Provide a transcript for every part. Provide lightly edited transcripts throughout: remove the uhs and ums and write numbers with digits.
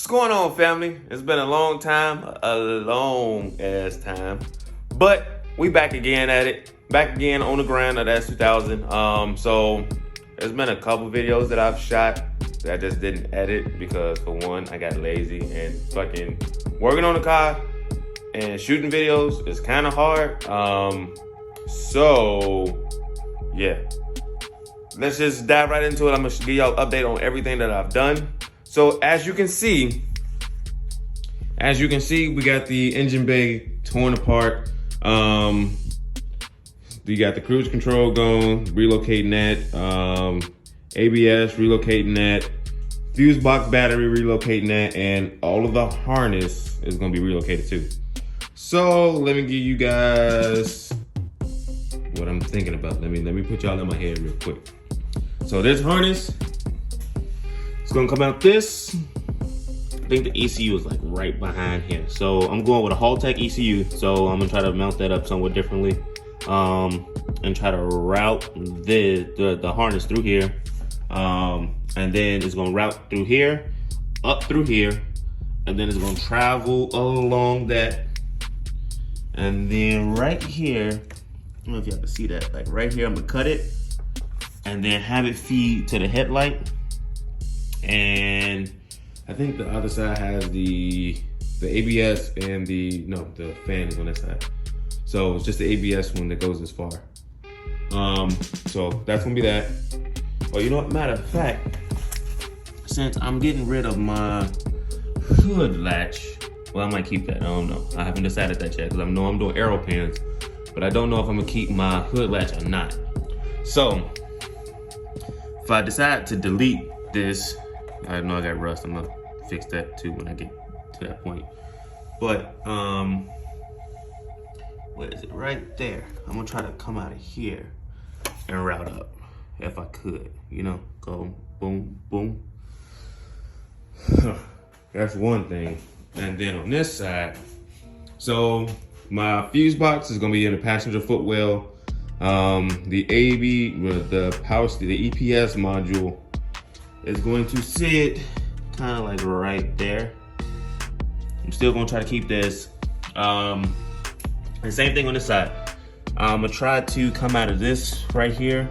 What's going on, family? It's been a long time, a long ass time, but we back again at it, back again on the grind of the S2000. So there's been a couple videos that I've shot that I just didn't edit because, for one, I got lazy, and fucking working on the car and shooting videos is kind of hard. So yeah, let's just dive right into it. I'm gonna give y'all an update on everything that I've done. So as you can see, we got the engine bay torn apart. We got the cruise control gone, relocating that. ABS, relocating that. Fuse box battery, relocating that. And all of the harness is gonna be relocated too. So let me give you guys what I'm thinking about. Let me put y'all in my head real quick. So this harness, it's gonna come out this. I think the ECU is like right behind here. So I'm going with a Haltech ECU. So I'm gonna try to mount that up somewhat differently. And try to route the harness through here. And then it's gonna route through here, up through here, and then it's gonna travel along that. And then right here, I don't know if y'all can see that, like right here, I'm gonna cut it and then have it feed to the headlight. And I think the other side has the ABS and the fan is on that side. So it's just the ABS one that goes this far. So that's gonna be that. Well, you know what, matter of fact, since I'm getting rid of my hood latch, well, I might keep that, I don't know. I haven't decided that yet, because I know I'm doing aero pins, but I don't know if I'm gonna keep my hood latch or not. So, if I decide to delete this, I know I got rust, I'm gonna fix that too when I get to that point. But, where is it? Right there. I'm gonna try to come out of here and route up, if I could, you know, go boom, boom. That's one thing. And then on this side, so my fuse box is gonna be in the passenger footwell. The the EPS module is going to sit kind of like right there. I'm still gonna try to keep this. And same thing on this side. I'm gonna try to come out of this right here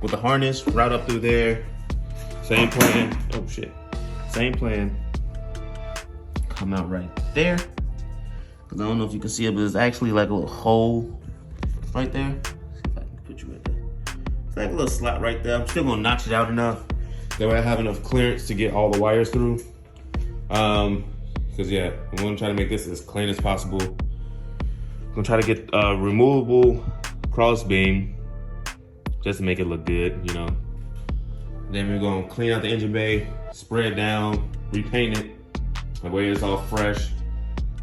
with the harness, route up through there. Same plan. Oh shit. Same plan. Come out right there. Cause I don't know if you can see it, but there's actually like a little hole right there. Let's see if I can put you right there. It's like a little slot right there. I'm still gonna notch it out enough. That way I have enough clearance to get all the wires through. Cause yeah, I'm gonna try to make this as clean as possible. I'm gonna try to get a removable cross beam just to make it look good, you know. Then we're gonna clean out the engine bay, spray it down, repaint it. That way it's all fresh.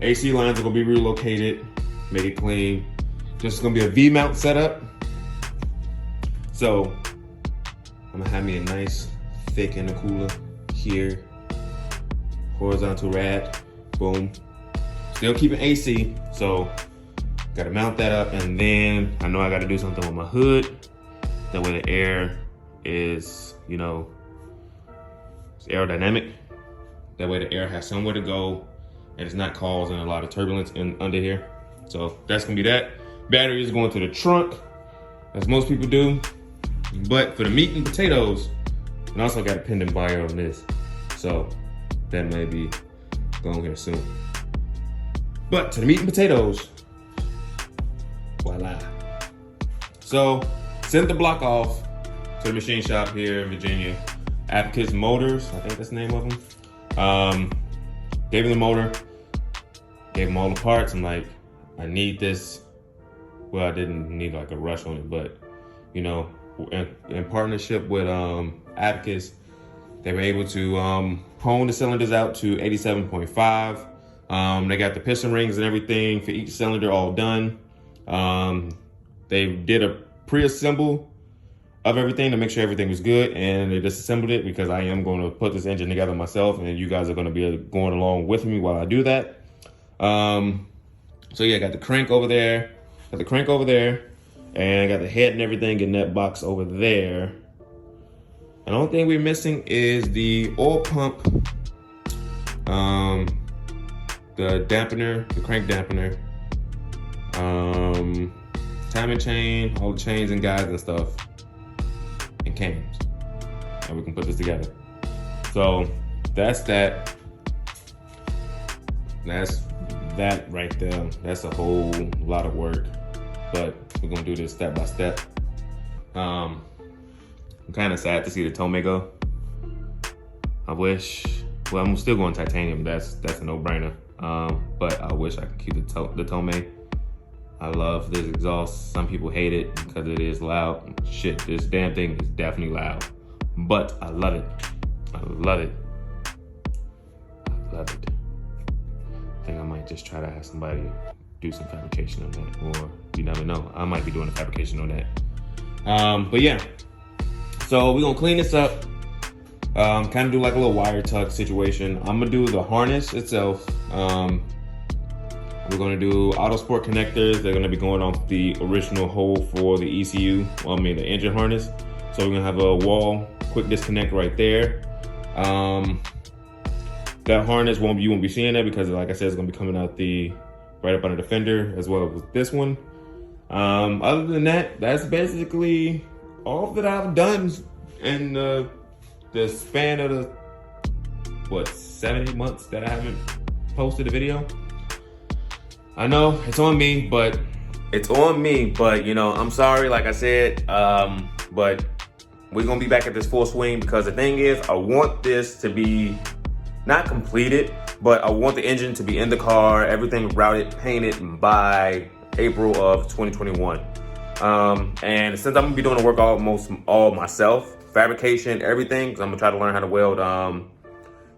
AC lines are gonna be relocated, make it clean. Just gonna be a V-mount setup. So I'm gonna have me a nice thick intercooler here. Horizontal rad, boom. Still keeping AC, so gotta mount that up, and then I know I gotta do something with my hood. That way the air is, you know, it's aerodynamic. That way the air has somewhere to go and it's not causing a lot of turbulence under here. So that's gonna be that. Battery is going to the trunk, as most people do. But for the meat and potatoes, and also got a pendant buyer on this. So that may be going here soon. But to the meat and potatoes, voila. So sent the block off to the machine shop here in Virginia. Advocates Motors, I think that's the name of them. Gave him the motor, gave him all the parts. I'm like, I need this. Well, I didn't need like a rush on it, but you know, in partnership with Advocates, they were able to hone the cylinders out to 87.5. They got the piston rings and everything for each cylinder all done. They did a pre-assemble of everything to make sure everything was good, and they disassembled it because I am going to put this engine together myself, and you guys are going to be going along with me while I do that. So yeah, I got the crank over there, and I got the head and everything in that box over there. And the only thing we're missing is the oil pump the dampener, the crank dampener, timing chain, all the chains and guides and stuff, and cams. And we can put this together. So that's that. That's that right there. That's a whole lot of work, but we're gonna do this step by step. I'm kind of sad to see the Tomei go. I wish, well, I'm still going titanium. That's a no-brainer. But I wish I could keep the Tomei. I love this exhaust. Some people hate it because it is loud. Shit, this damn thing is definitely loud. But I love it. I love it. I love it. I think I might just try to have somebody do some fabrication on that, or you never know. I might be doing a fabrication on that. But yeah, so we're gonna clean this up. Kind of do like a little wire tuck situation. I'm gonna do the harness itself. We're gonna do auto sport connectors. They're gonna be going off the original hole for the ECU, the engine harness. So we're gonna have a wall quick disconnect right there. That harness you won't be seeing that because, like I said, it's gonna be coming out right up under the fender as well as this one. Other than that, that's basically all that I've done in the span of the 7-8 months that I haven't posted a video. I know it's on me, but you know, I'm sorry, like I said, but we're gonna be back at this full swing because the thing is, I want this to be not completed, but I want the engine to be in the car, everything routed, painted by April of 2021. And since I'm gonna be doing the work almost all myself, fabrication, everything, because I'm gonna try to learn how to weld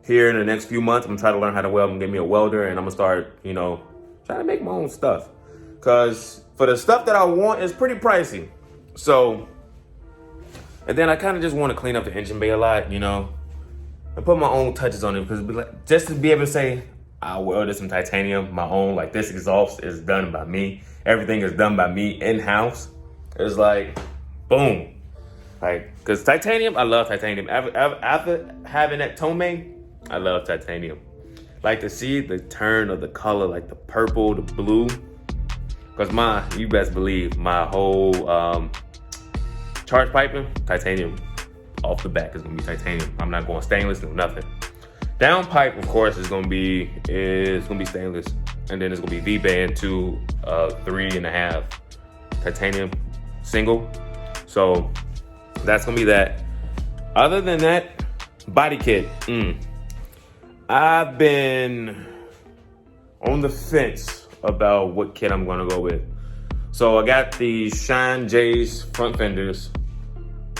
here in the next few months. I'm gonna try to learn how to weld and get me a welder, and I'm gonna start, you know, trying to make my own stuff. Because for the stuff that I want, it's pretty pricey. So, and then I kind of just want to clean up the engine bay a lot, you know, and put my own touches on it, because just to be able to say, I welded some titanium, my own, like this exhaust is done by me. Everything is done by me in-house. It's like, boom. Like, because titanium, I love titanium. After having that Tomei, I love titanium. Like to see the turn of the color, like the purple, the blue. Because you best believe, my whole charge piping, titanium. Off the back is gonna be titanium. I'm not going stainless, no nothing. Down pipe, of course, is gonna be stainless, and then it's gonna be V-band to 3.5 titanium single. So that's gonna be that. Other than that, body kit. I've been on the fence about what kit I'm gonna go with. So I got the Shine J's front fenders.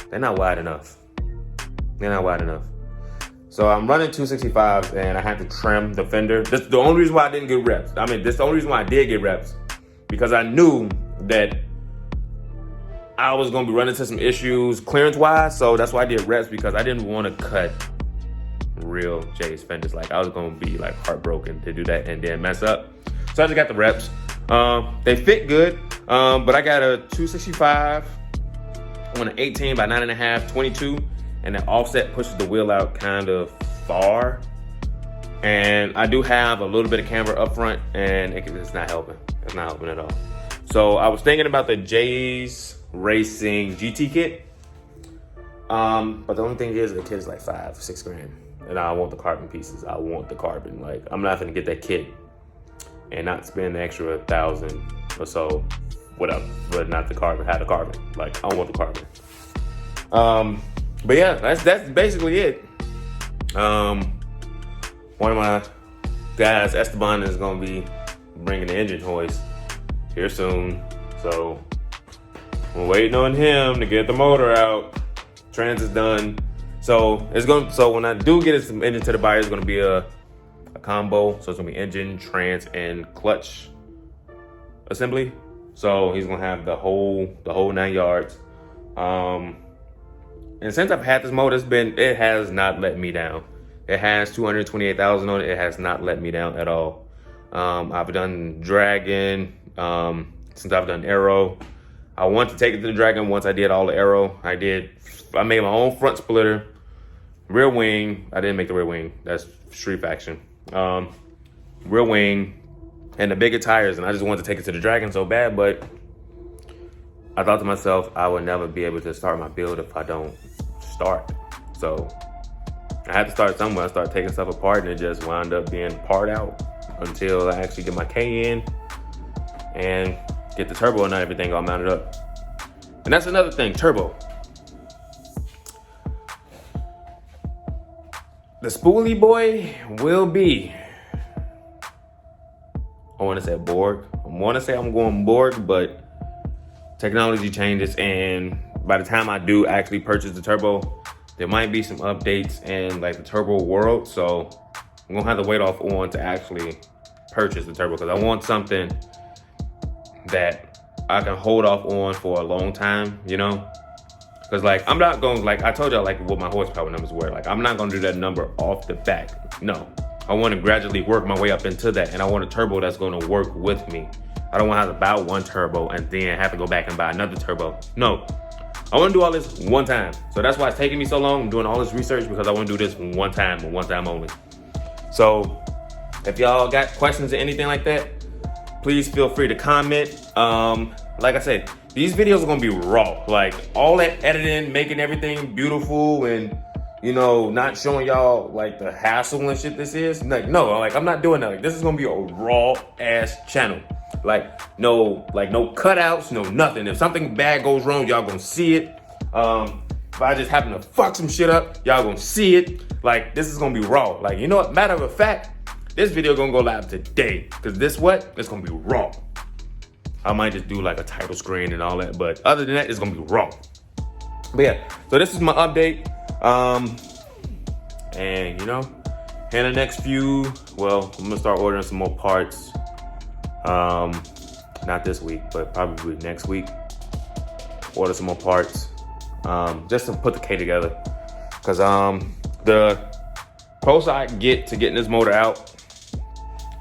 They're not wide enough. So I'm running 265s and I had to trim the fender. That's the only reason why I didn't get reps. That's the only reason why I did get reps, because I knew that I was gonna be running into some issues clearance wise. So that's why I did reps, because I didn't want to cut real J's fenders. Like I was gonna be like heartbroken to do that and then mess up. So I just got the reps. They fit good, but I got a 265 on an 18 by 9.5, 22. And the offset pushes the wheel out kind of far. And I do have a little bit of camber up front, and it's not helping. It's not helping at all. So I was thinking about the J's Racing GT kit. But the only thing is, the kit is like $5-6 grand. And I want the carbon pieces. I want the carbon. Like, I'm not gonna get that kit and not spend the extra $1,000 or so, whatever, but not the carbon, have the carbon. Like, I want the carbon. But yeah, that's basically it. One of my guys, Esteban, is gonna be bringing the engine hoist here soon. So we're waiting on him to get the motor out. Trans is done. So when I do get some engine to the buyer, it's gonna be a combo. So it's gonna be engine, trans, and clutch assembly. So he's gonna have the whole 9 yards. And since I've had this motor, it has not let me down. It has 228,000 on it. It has not let me down at all. I've done Dragon, since I've done Aero. I want to take it to the Dragon once I did all the Aero. I made my own front splitter, rear wing. I didn't make the rear wing. That's Street Faction. rear wing, and the bigger tires. And I just wanted to take it to the Dragon so bad, but I thought to myself, I would never be able to start my build if I don't start. So I had to start somewhere. I started taking stuff apart, and it just wound up being part out until I actually get my K in and get the turbo and everything all mounted up. And that's another thing, turbo. The spoolie boy will be, I want to say Borg. I want to say I'm going Borg, but technology changes, and by the time I do actually purchase the turbo, there might be some updates in like the turbo world. So I'm gonna have to wait off on to actually purchase the turbo, because I want something that I can hold off on for a long time, you know? Because like, I'm not going, like I told y'all, like what my horsepower numbers were. Like, I'm not gonna do that number off the bat. No, I want to gradually work my way up into that, and I want a turbo that's gonna work with me. I don't want to have to buy one turbo and then have to go back and buy another turbo. No, I want to do all this one time. So that's why it's taking me so long. I'm doing all this research because I want to do this one time and one time only. So if y'all got questions or anything like that, please feel free to comment. Like I said, these videos are going to be raw. Like all that editing, making everything beautiful, and you know, not showing y'all like the hassle and shit this is. Like, no, like I'm not doing that. Like, this is going to be a raw ass channel. Like no cutouts, no nothing. If something bad goes wrong, y'all gonna see it. If I just happen to fuck some shit up, y'all gonna see it. Like, this is gonna be raw. Like, you know what? Matter of fact, this video gonna go live today. Cause this what? It's gonna be raw. I might just do like a title screen and all that, but other than that, it's gonna be raw. But yeah, so this is my update. And you know, in the next few, well, I'm gonna start ordering some more parts. Not this week, but probably next week. Order some more parts, just to put the K together. Cause the closer I get to getting this motor out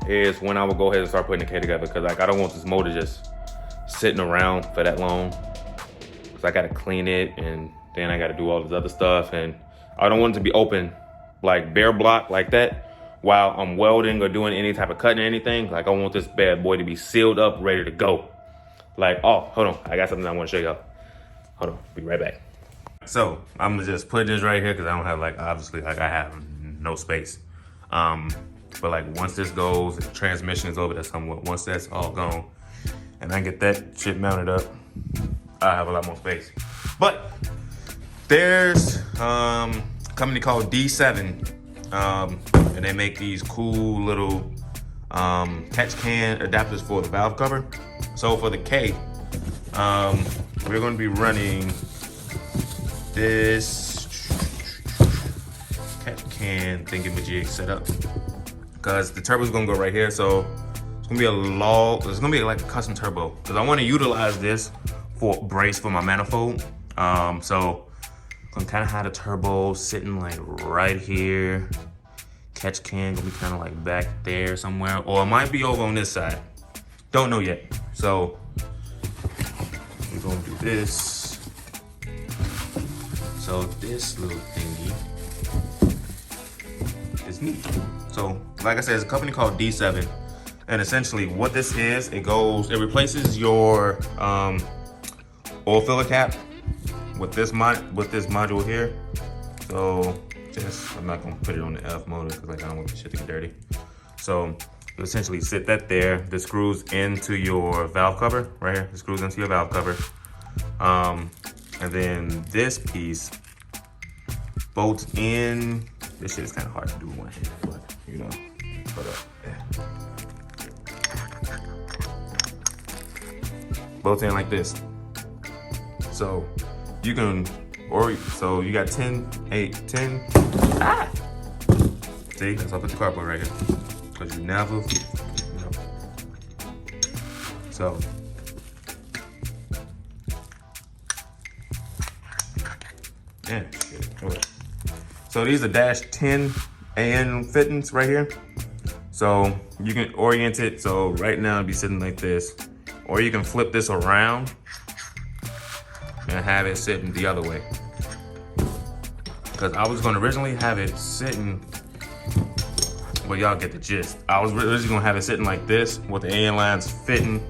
is when I will go ahead and start putting the K together. Cause like I don't want this motor just sitting around for that long. Cause I gotta clean it, and then I gotta do all this other stuff, and I don't want it to be open, like bare block like that, while I'm welding or doing any type of cutting or anything. Like I want this bad boy to be sealed up, ready to go. Like, oh, hold on, I got something I want to show y'all. Hold on, be right back. So I'm gonna just put this right here because I don't have, like, obviously, like I have no space. But like once this goes, the transmission is over there somewhat. Once that's all gone, and I get that shit mounted up, I have a lot more space. But there's a company called D7. And they make these cool little catch can adapters for the valve cover. So for the K, we're going to be running this catch can thingamajig setup, because the turbo is going to go right here. So it's going to be it's going to be like a custom turbo, because I want to utilize this for brace for my manifold. So I'm kind of have the turbo sitting like right here. Catch can gonna be kind of like back there somewhere, or it might be over on this side. Don't know yet. So we're gonna do this. So this little thingy is me. So like I said, it's a company called D7, and essentially what this is, it replaces your oil filler cap with this module here. So I'm not gonna put it on the F motor because like I don't want the shit to get dirty. So you essentially sit that there. This screws into your valve cover right here. It screws into your valve cover. And then this piece bolts in. This shit is kind of hard to do with one hand, but you know, hold up. Bolts in like this. So you can, so you got 10, 8, 10. Ah! See, that's why I put the cardboard right here. Because you never, you know. So. Yeah, okay. So these are dash 10 AN fittings right here. So you can orient it. So right now it'd be sitting like this. Or you can flip this around and have it sitting the other way. Because I was going to originally have it sitting but y'all get the gist. I was originally gonna have it sitting like this with the AN lines fitting,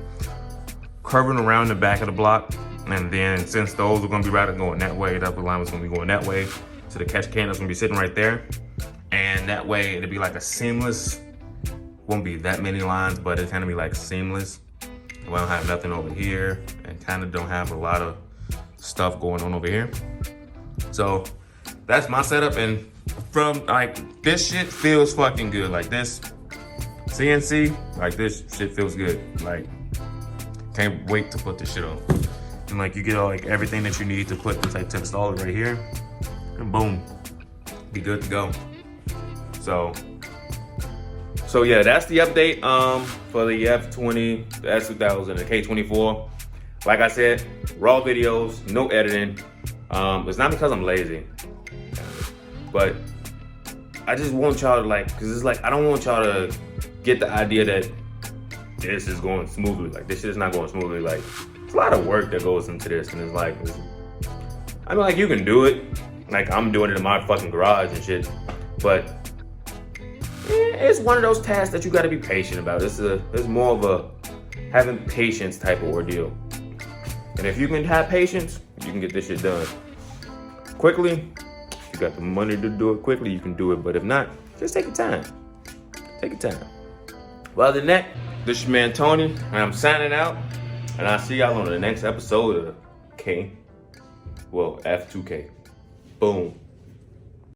curving around the back of the block. And then since those are gonna be right going that way, the upper line was gonna be going that way. So the catch can is gonna be sitting right there. And that way it'll be like a seamless, won't be that many lines, but it's gonna be like seamless. We don't have nothing over here and kind of don't have a lot of stuff going on over here. So that's my setup, and from like, this shit feels fucking good. Like this CNC, like this shit feels good. Like, can't wait to put this shit on. And like you get all like everything that you need to put to install it right here, and boom, be good to go. So yeah, that's the update for the F20, the S2000, the K24. Like I said, raw videos, no editing. It's not because I'm lazy, but I just want y'all to like, cause it's like, I don't want y'all to get the idea that this is going smoothly. Like this shit is not going smoothly. Like it's a lot of work that goes into this, and it's like, I mean, like you can do it. Like I'm doing it in my fucking garage and shit, but it's one of those tasks that you got to be patient about. It's more of a having patience type of ordeal. And if you can have patience, you can get this shit done quickly. If you got the money to do it quickly, you can do it. But if not, just take your time. Take your time. Well, other than that, this is your man Tony, and I'm signing out. And I'll see y'all on the next episode of F2K. Boom.